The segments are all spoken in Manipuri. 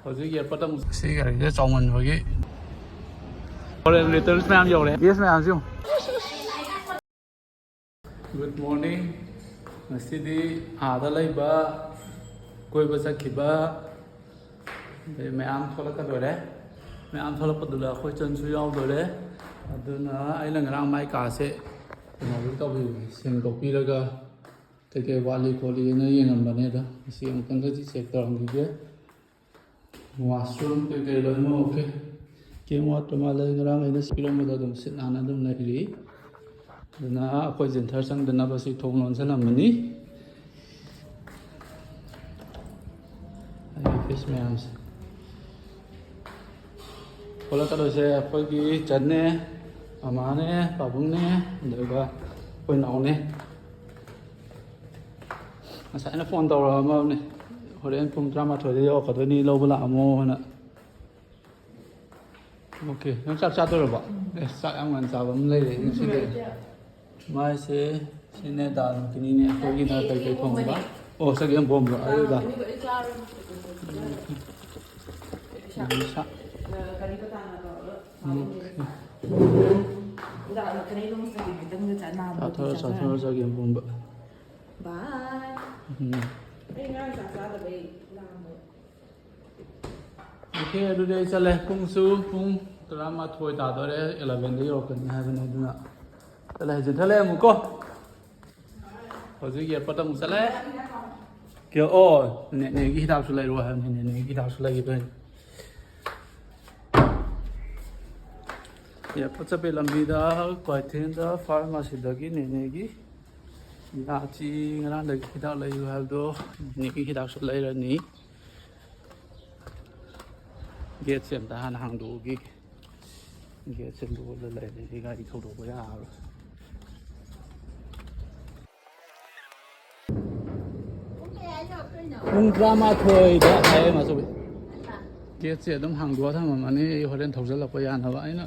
Hꯧji ye patam si ga ye chongman hogi. Ore little ma'am yo le. Yes ma'am siu. Good morning. Masidi ada layba koiba sakhiba mayam thola ka dore. Mayam thola padula khoi chan su yaw dore. Aduna ai lang rang mai ka se no to bi sing to pi laga ke wali kholi na yengam bane da si ang tang ji check tarang gi ge washroom ke lo mo okay ke mo to ma la rang ai na spilo mo da dum sit na na dum lai ri na akhoi jin thar sang dana ba si thong lon salam mani ai fish mayam kola ka do se akhoi gi chan ne ama ne pabung ne daga koi nau ne saya nak phone tàu rồi mà này hồi đấy phone drama thôi đấy có tôi đi lâu bữa lạ mua nè ok nó chắc tôi rồi bạn để sao em còn sao vẫn lấy để xin để mai sẽ xin này đàn cái này có cái nào cái phone ba ô sao cái phone rồi ấy là thôi sao cái phone ba bye. Okay, today is a kung su kung drama thôi ta đó đấy 11 đấy rồi cần hai bên này nữa. Đây là chuyện thế này một cô. Ở dưới kia bắt đầu một sẽ lấy. Kiểu ô, nè cái đào xuống lại rồi, nè cái đào xuống lại cái bên. Ya, bắt đầu làm gì đó, quay thêm đó, pharmacy đó cái nè cái. Ya, chị ngã lại cái đào lại rồi đó, nè cái đào xuống lại rồi nè. Get xem ta hàng đủ cái get xem đủ lại cái gai thâu đủ cái áo rồi. Kung drama thôi đó hay mà rồi. Get xem đống hàng đủ thôi mà này hồi đến thâu rất là cái nào vậy nó.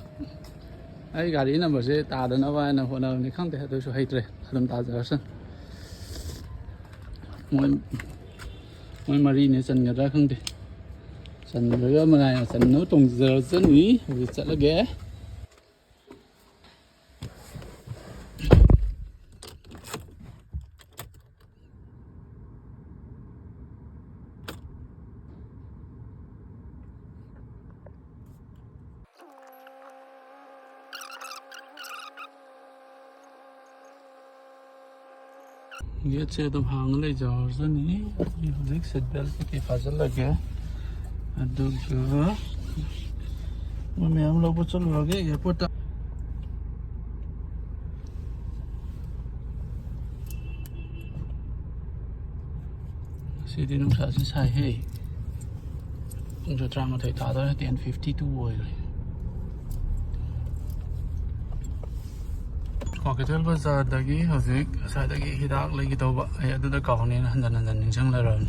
Ai gari nó mà sẽ ta đến nó vậy nó hồi nào này không thể tôi số hay rồi, làm ta giờ sân. Mỗi mari này sân người ra không thể. Sân với mà này sân nấu trồng giờ rất ý vì sẽ là ghé ghé chơi tôm hàng lấy giờ rất ý dịch sệt bel cái phá rất là ghé aduga mayam louba chatluba ge airport city nung sa sai hey kung sa drama thai ta da 10:52 rồi có cái thel bazaar dagi hozik sai dagi hidak lagi toba ai adu da kaw ne han ning chang la ron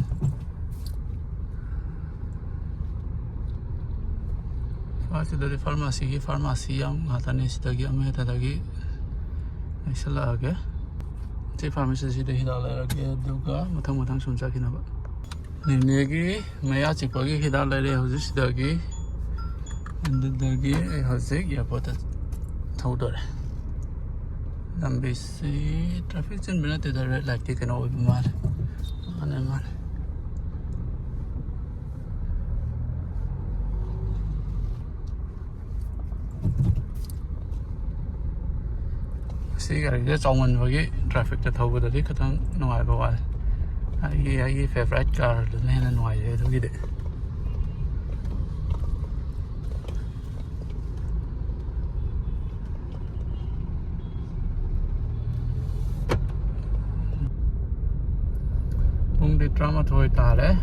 Masih dari farmasi yang hatane sidagi ame tadagi isala age te farmasi sida hidala age duga mathang sumcha kinaba negi maya chipagi hidala re hoji sidagi andagi hoji airport thaudore lambisi traffic chen bina te da red light ke kana oi bimar aneman cái cái trong mình với cái traffic cho thâu vào đấy cái thằng ngoài vào ai cái favorite car nên là ngoài đấy thôi đấy phun đi drama thôi ta đấy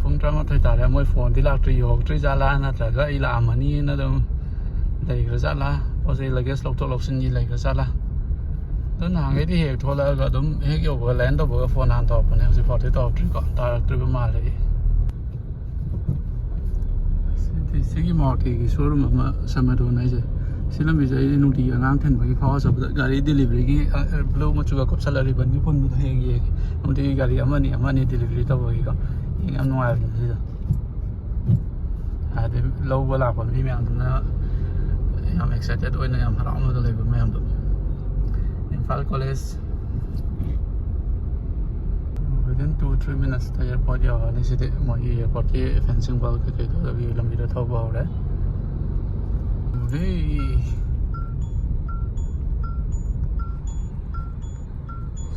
phun drama thôi ta đấy mỗi phone thì là truy ra là nó trả cái làm mà ni nó đâu đây cái ra là có gì là cái lọc sinh gì lại cái ra là đơn hàng ấy thì hiểu thôi là gọi đúng hết kiểu vừa lén đâu vừa phone hàng tọp này sẽ phò tới tọp trước còn ta từ bên mà đấy thì cái mỏ thì cái số mà xem đồ này rồi xin lỗi bây giờ nung thì ngang thân với cái phò sập gari delivery cái blue mà chụp cop salary bên cái phone hay gì nung thì gari amani delivery tao với cái anh ngoài rồi ꯑꯗꯩ ꯂꯧꯕ ꯂꯥꯛꯄ ꯃꯤ ꯃꯌꯥꯝꯗꯨꯅ ꯌꯥꯝ ꯑꯦꯛꯁꯥꯏꯇꯦꯠ ꯑꯣꯏꯅ ꯌꯥꯝ ꯍꯔꯥꯎꯅꯒ ꯂꯩꯕ ꯃꯌꯥꯝꯗꯣ ꯏꯝꯐꯥꯜ ꯀꯣꯂꯦꯖ within 2-3 minutes ꯗ ꯑꯦꯌꯔꯄꯣꯔꯠ ꯌꯧꯔꯅꯤ ꯁꯤꯗꯤ ꯃꯣꯏꯒꯤ ꯑꯦꯌꯔꯄꯣꯔꯠꯀꯤ ꯐꯦꯟꯁꯤꯡ ꯋꯥꯜ ꯀꯩꯀꯩꯗꯣ ꯑꯗꯨꯒꯤ ꯂꯝꯕꯤꯗ ꯊꯧꯕ ꯍꯧꯔꯦ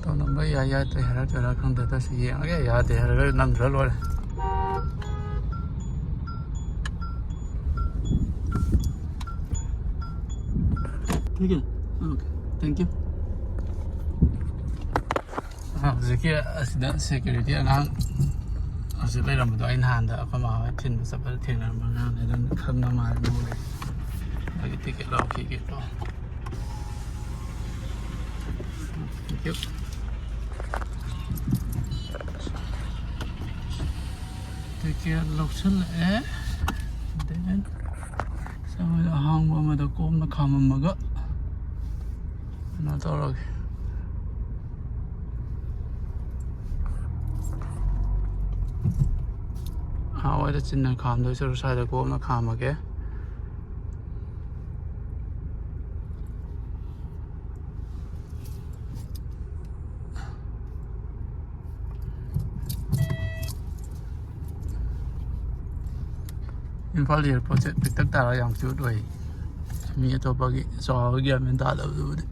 ꯇꯧꯅꯕ ꯌꯥꯏ ꯌꯥꯗ꯭ꯔꯦ ꯍꯥꯏꯔꯛꯇꯣꯏꯔꯥ ꯈꯪꯗꯦ ꯇꯁꯤ ꯌꯦꯡꯉꯒ ꯌꯥꯗꯦ ꯍꯥꯏꯔꯒ ꯅꯝꯗ꯭ꯔ ꯂꯣꯏꯔꯦ ठीक है ओके थैंक यू ꯍꯧꯖꯤꯛꯀꯤ ꯑꯁꯤꯗ ꯁꯦꯀ꯭ꯌꯨꯔꯤꯇꯤ ꯑꯉꯥꯡ ꯍꯧꯖꯤꯛ ꯂꯩꯔꯝꯕꯗꯣ ꯑꯩ ꯅꯍꯥꯟꯗ ꯑꯩꯈꯣꯏ ꯃꯥ ꯍꯣꯏ ꯊꯤꯟꯕ ꯆꯠꯄꯗ ꯊꯦꯡꯅꯔꯝꯕ ꯑꯉꯥꯡꯅꯦ ꯑꯗꯨꯅ ꯈꯪꯕ ꯃꯥꯜꯂꯦ ꯃꯉꯣꯟꯗ ꯑꯗꯒꯤ ꯇꯤꯀꯦꯠ ꯂꯧꯈꯤꯒꯦꯀꯣ ꯊꯦꯡk ꯌू ꯇꯤꯀꯦꯠ ꯂꯧꯁꯤꯜꯂꯛꯑꯦ ꯗꯦꯟ ꯁꯋꯥꯏꯗ ꯑꯍꯥꯡꯕ ꯑꯃꯗ ꯀꯣꯝꯅ ꯈꯥꯝꯃꯝꯃꯒ ꯀꯩꯅꯣ ꯇꯧꯔꯒꯦ ꯍꯥꯋꯥꯏꯗ ꯆꯤꯟꯅ ꯈꯥꯝꯗꯣꯏ ꯁꯔꯨꯛ ꯁ꯭ꯋꯥꯏꯗ ꯀꯣꯝꯅ ꯈꯥꯝꯃꯒꯦ ꯏꯝꯐꯥꯜ ꯑꯦꯌꯔꯄꯣꯔꯠꯁꯦ ꯄꯤꯛꯇꯛ ꯇꯥꯔꯒ ꯌꯥꯝ ꯀ꯭ꯌꯨꯠ ꯑꯣꯏ ꯃꯤ ꯑꯇꯣꯞꯄꯒꯤ ꯆꯥꯎꯕ ꯒ꯭ꯌꯥꯟ ꯃꯦꯟ ꯇꯥꯗꯕꯗꯨꯕꯨꯗꯤ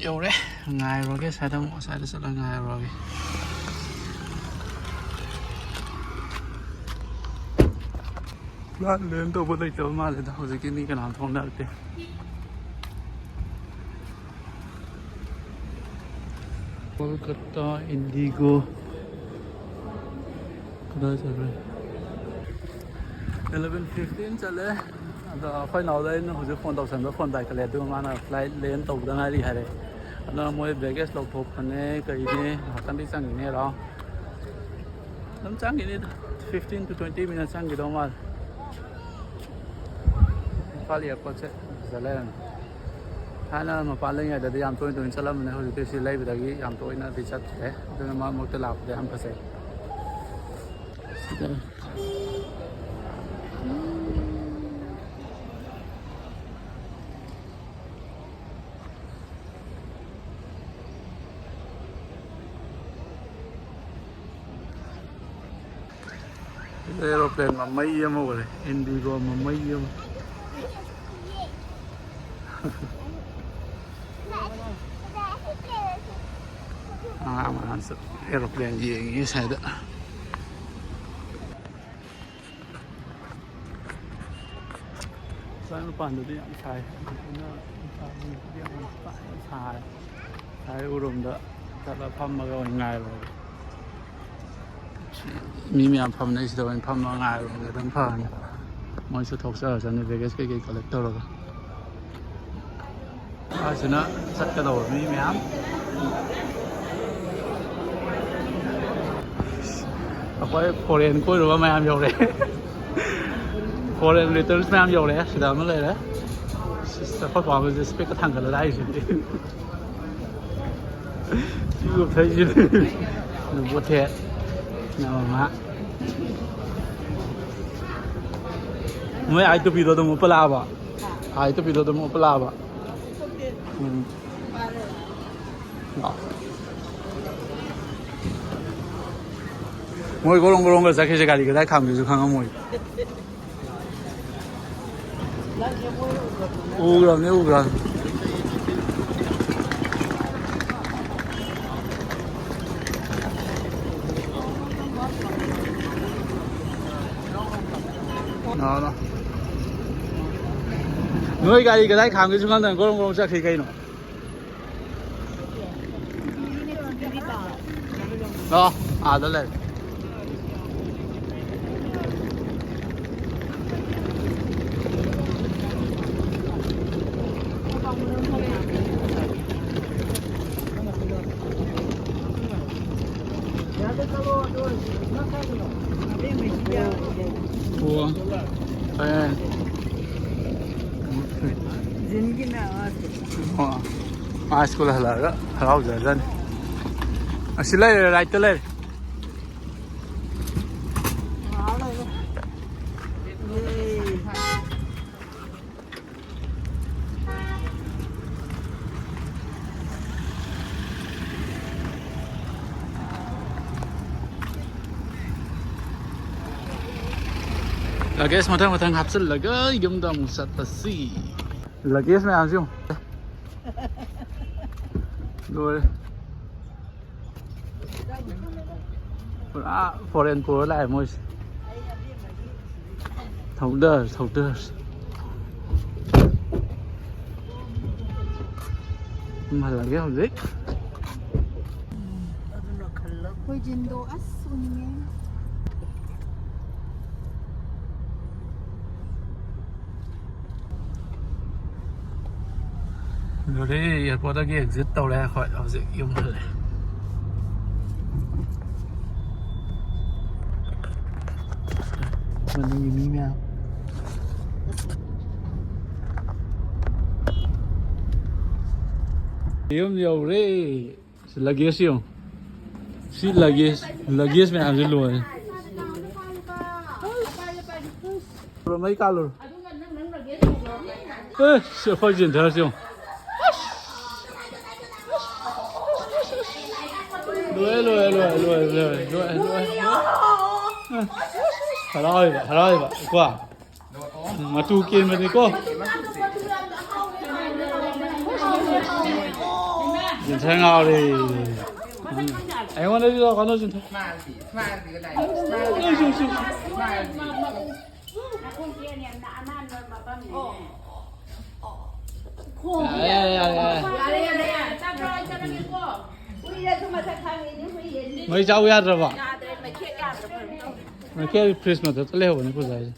ꯌꯧꯔꯦ ꯉꯥꯏꯔꯨꯔꯒꯦ ꯁ꯭ꯋꯥꯏꯗ ꯑꯃꯨꯛ ꯁ꯭ꯋꯥꯏꯗ ꯆꯠꯂꯒ ꯉꯥꯏꯔꯨꯔꯒꯦ ꯂꯥꯟ ꯂꯦꯟ ꯇꯧꯕ ꯂꯩꯇꯕ ꯃꯥꯜꯂꯦꯗ ꯍꯧꯖꯤꯛꯀꯤ ꯃꯤ ꯀꯅꯥꯝ ꯊꯣꯛꯅꯔꯛꯇꯦ ꯀꯣꯜꯀꯇꯥ ꯏꯟꯗꯤꯒꯣ ꯀꯗꯥꯏ ꯆꯠꯈ꯭ꯔꯦ 11:15 ꯆꯠꯂꯦ ꯑꯗꯣ ꯑꯩꯈꯣꯏ ꯅꯥꯎꯗ ꯑꯩꯅ ꯍꯧꯖꯤꯛ ꯐꯣꯟ ꯇꯧꯁꯟꯕ ꯐꯣꯟ ꯄꯥꯏꯈꯠꯂꯦ ꯑꯗꯨꯒ ꯃꯥꯅ ꯐ꯭ꯂꯥꯏꯠ ꯂꯦꯟ ꯇꯧꯕꯗ ꯉꯥꯏꯔꯤ ꯍꯥꯏꯔꯦ ꯑꯗꯨꯅ ꯃꯣꯏ ꯕꯦꯒꯦꯖ ꯂꯧꯊꯣꯛꯄꯅꯦ ꯀꯩꯅꯦ ꯉꯥꯛꯇꯪꯗꯤ ꯆꯪꯈꯤꯅꯤ ꯑꯦꯔꯥꯎꯟ ꯑꯗꯨꯝ ꯆꯪꯈꯤꯅꯤꯗ 15 to 20 minutes ꯆꯪꯈꯤꯗꯧ ꯃꯥꯜꯂꯦ ꯏꯝꯐꯥꯜ ꯑꯦꯌꯔꯄꯣꯔꯠꯁꯦ ꯐꯖ ꯂꯩꯔꯝꯃꯦ ꯊꯥꯏꯅ ꯃꯄꯥꯟ ꯂꯩꯉꯩꯗꯗꯤ ꯌꯥꯝ ꯇꯣꯏꯅ ꯇꯣꯏꯅ ꯆꯠꯂꯝꯕꯅꯦ ꯍꯧꯖꯤꯛꯇꯤ ꯁꯤ ꯂꯩꯕꯗꯒꯤ ꯌꯥꯝ ꯇꯣꯏꯅꯗꯤ ꯆꯠꯇ꯭ꯔꯦ ꯑꯗꯨꯅ ꯃꯔꯛ ꯃꯔꯛꯇ ꯂꯥꯛꯄꯗ ꯌꯥꯝ ꯐꯖꯩ ꯁꯤꯗ एरोप्लेन में मई बोले इंडिगो में मई एरोप्लेन ये शायद पानी साय उरुम चल फमगा मी मैम फमने फम गायम फनी मोयू थोचरसनी बेगेज कई कलेक्ट तौर चतद मी मैम अखोई फॉरेन कोईरब मैम यौरे फॉरेन रिटर्न्स मैम यौरे लेरे अखोई पाबसे स्पेक थांगल बोथे मैं आई तो पीरो तो मुँह लाबा आई तो पीरो तो मुँह लाबा मोई गोरंग गोरंग चखे गाड़ी कदा खामू खांग मोई उग्रने उग्र नई गाड़ी कदा खामू खांग गोरंग गोरंग चखे कहीं आदा ले जिंदगी में आवाज हाँ स्कूल हलागा हलाओ जान असिले राइट ले Luggage matang hapsil lagay yung dam sa tasi. Luggage may amsiyo. Rồi. Foreign po lại môi. Thấu đơ. Mà là cái hồng dích. कोई जिंदो असुनिए Rồi đi, airport cái exit tàu ra khỏi ở dưới dùng rồi. Mình đang nhìn mía mèo. Yếm nhiều đấy, luggage không? Xí luggage mẹ làm gì luôn? Rồi mấy cao rồi? Ê, sẽ phải chuyển theo không? Lùi. Hả rồi, qua. Mà tu kiên mà đi cô. Chuyển theo ngào đi. Anh muốn đi đâu con đâu chuyển theo. Smile cái này. Smile. Mấy cháu yaad rồi bạn. Mấy cái Christmas đó leo vào nó có gì.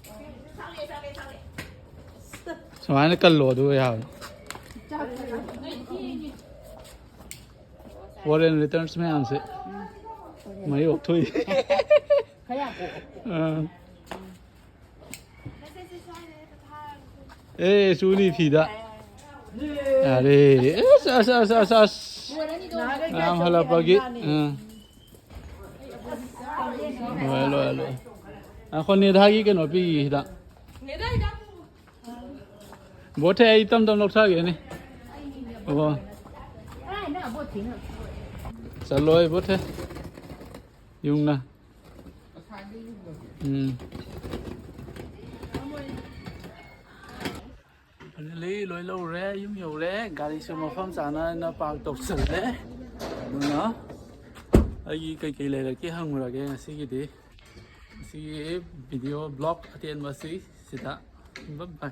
Sao anh cần lúa đuôi hả? Foreign returns में हमसे mấy ốc thôi. Ê, chú đi phì đã. À đi. Sao. Nam hala pagi. Lo. Ako ni dhagi ke no pi da. Bố thế ai tâm lộc sao vậy này? Ồ. Sao lôi bố thế? Dùng nè. Lý lôi lâu ré, dùng nhiều ré, gari số một phong sản nó bao tục xử ré. Đúng nó. Ai cái này là cái hang rồi cái gì đi. Video blog atien masih sita. Bye bye.